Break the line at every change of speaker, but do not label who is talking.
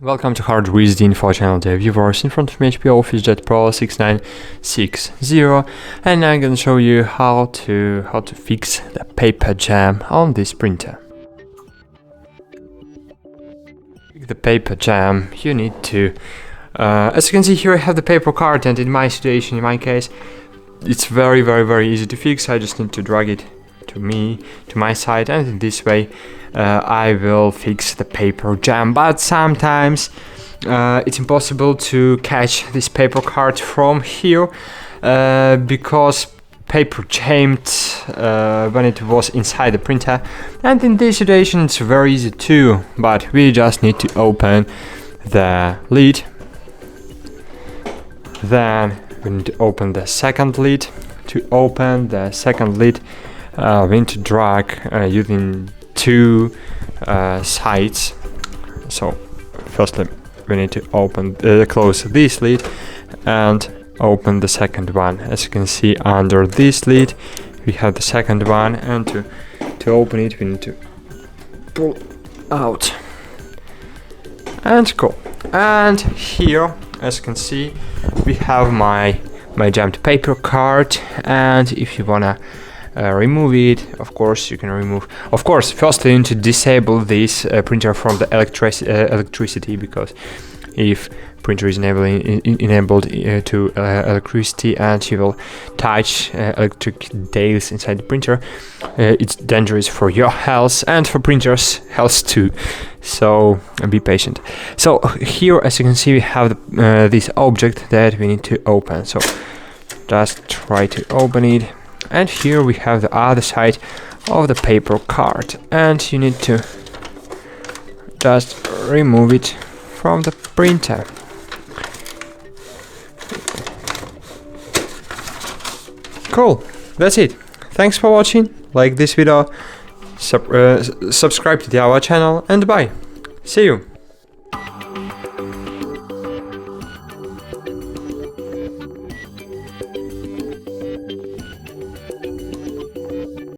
Welcome to HardReset.Info channel, dear viewers. In front of me HP Officejet Pro 6960, and I'm gonna show you how to fix the paper jam on this printer. The paper jam, you need to, as you can see here, I have the paper card, and in my situation, in my case, it's very easy to fix. I just need to drag it to my side, and in this way I will fix the paper jam. But sometimes it's impossible to catch this paper card from here because paper jammed when it was inside the printer, and in this situation it's very easy too, but we just need to open the lid. Then we need to open the second lid. To open the second lid, we need to drag using two sides. So firstly we need to close this lid and open the second one. As you can see, under this lid we have the second one, and to open it we need to pull out and go. And here, as you can see, we have my jammed paper card, and if you wanna remove it, of course you can remove. Of course, first you need to disable this printer from the electricity, because if printer is enabled to electricity and you will touch electric dales inside the printer, it's dangerous for your health and for printer's health too. So be patient. So here, as you can see, we have this object that we need to open. So just try to open it. And here we have the other side of the paper card, and you need to just remove it from the printer. Cool, that's it. Thanks for watching. Like this video, subscribe to our channel, and bye. See you.